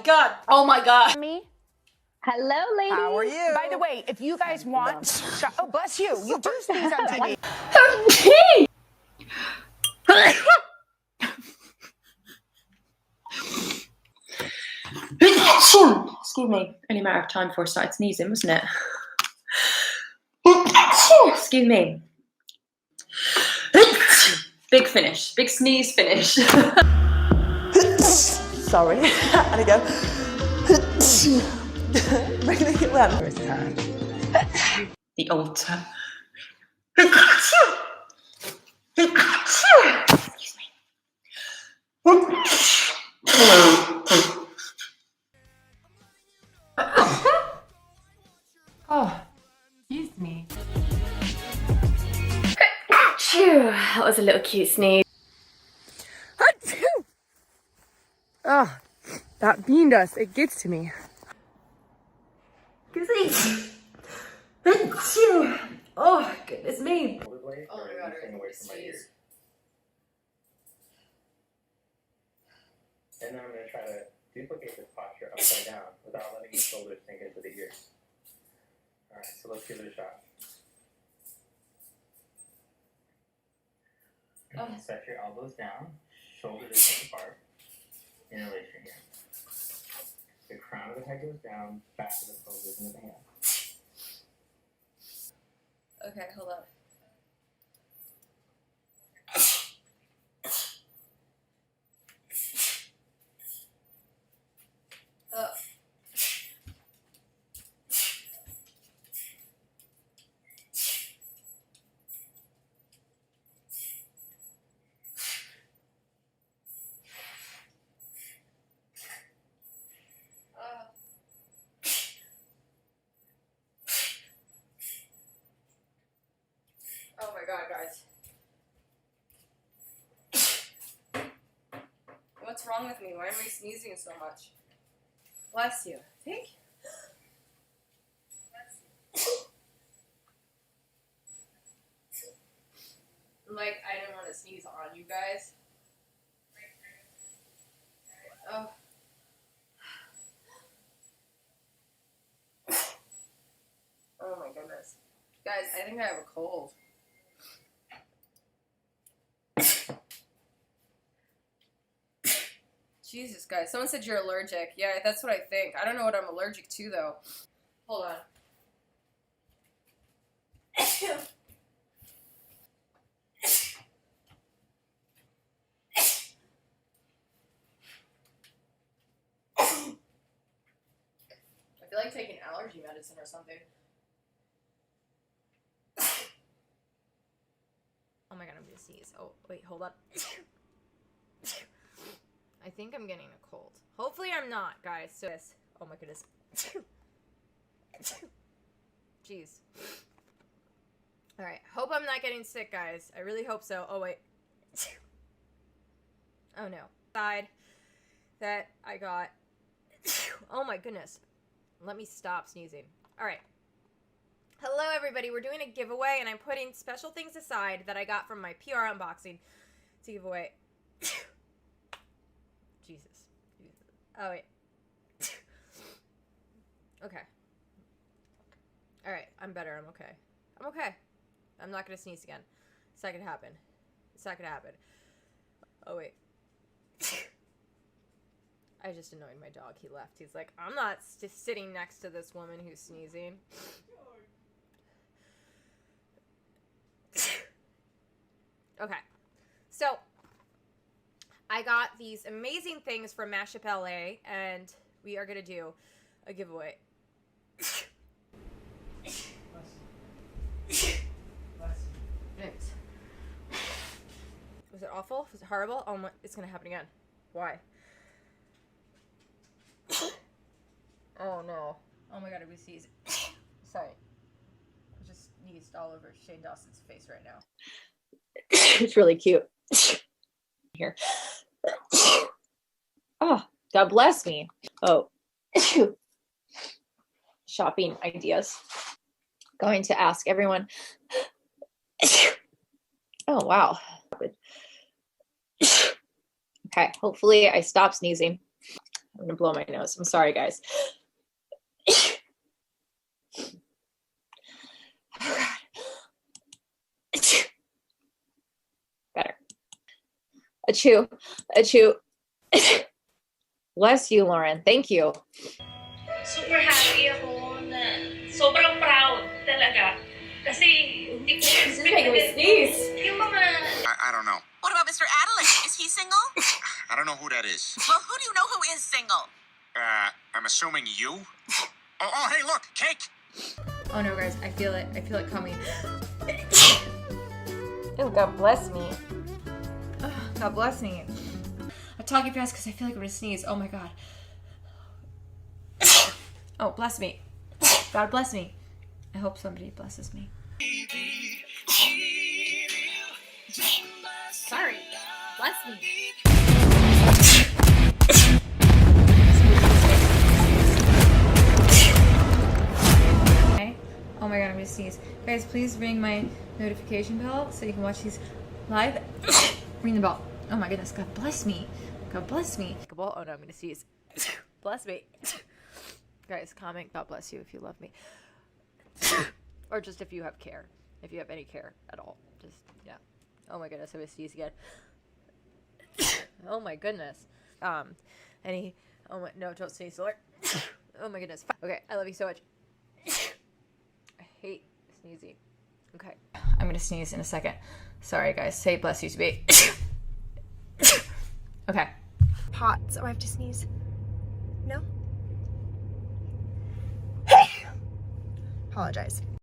god. Oh my god. Me? Hello, ladies. How are you? By the way, if you guys want, oh bless you, you do sneeze on TV. Excuse me. Only a matter of time before I started sneezing, wasn't it? Excuse me. Big finish. Big sneeze finish. Sorry. And again. Really well. First time. The altar. Excuse me. Oh, excuse me. That was a little cute sneeze. Oh, that bean dust, it gets to me. Oh, goodness me. Oh my god, sneeze. And then I'm going to try to duplicate this posture upside down without letting the shoulders sink into the ears. Alright, so let's give it a shot. Set your elbows down, shoulders are apart, interlace your hands. The crown of the head goes down, back of the shoulders into the hand. Okay, hold on. Oh my god, guys. What's wrong with me? Why am I sneezing so much? Bless you. Thank you. Like, I didn't want to sneeze on you guys. Oh. Oh my goodness. Guys, I think I have a cold. Jesus, guys. Someone said you're allergic. Yeah, that's what I think. I don't know what I'm allergic to, though. Hold on. I feel like taking allergy medicine or something. Oh my god, I'm gonna sneeze. Oh, wait, hold on. I think I'm getting a cold. Hopefully I'm not, guys. So this. Oh my goodness. Jeez. Alright, hope I'm not getting sick, guys. I really hope so. Oh, wait. Oh no. Side that I got. Oh my goodness. Let me stop sneezing. Alright. Hello everybody, we're doing a giveaway and I'm putting special things aside that I got from my PR unboxing to give away. Jesus. Oh wait. Okay. Alright, I'm better, I'm okay. I'm okay. I'm not gonna sneeze again. It's not gonna happen. It's not gonna happen. Oh wait. I just annoyed my dog. He left. He's like, I'm not just sitting next to this woman who's sneezing. Okay. So, I got these amazing things from Mashup LA, and we are going to do a giveaway. Thanks. Was it awful? Was it horrible? Oh my, it's going to happen again. Why? Oh no. Oh my god, I sneezed. Sorry. I just sneezed all over Shane Dawson's face right now. It's really cute. Here. Oh, God bless me. Oh. Shopping ideas. Going to ask everyone. Oh, wow. Okay, hopefully I stop sneezing. I'm gonna blow my nose. I'm sorry, guys. Oh, God. Better. Achoo. Achoo. Bless you, Lauren. Thank you. Super happy ako na sobrang proud talaga. Kasi hindi ko expected yung mga... I don't know. What about Mr. Adelaide? Is he single? I don't know who that is. Well, who do you know who is single? I'm assuming you? Oh, hey, look, cake! Oh no, guys, I feel it. I feel it coming. Oh, God bless me. Oh, God bless me. I'm talking fast because I feel like I'm gonna sneeze. Oh my God. Oh, bless me. God bless me. I hope somebody blesses me. Sorry. Bless me. Okay. Oh my God, I'm gonna sneeze. Guys, please ring my notification bell so you can watch these live. Ring the bell. Oh my goodness. God bless me. God bless me. Oh no, I'm gonna sneeze. Bless me. Guys, comment God bless you if you love me. Or just if you have care. If you have any care at all. Just, yeah. Oh my goodness, I'm gonna sneeze again. Oh my goodness. Oh my, no, don't sneeze, Lord. Oh my goodness. Okay, I love you so much. I hate sneezing. Okay, I'm gonna sneeze in a second. Sorry, guys. Say bless you to me. Okay. Hot, so I have to sneeze. No? Apologize.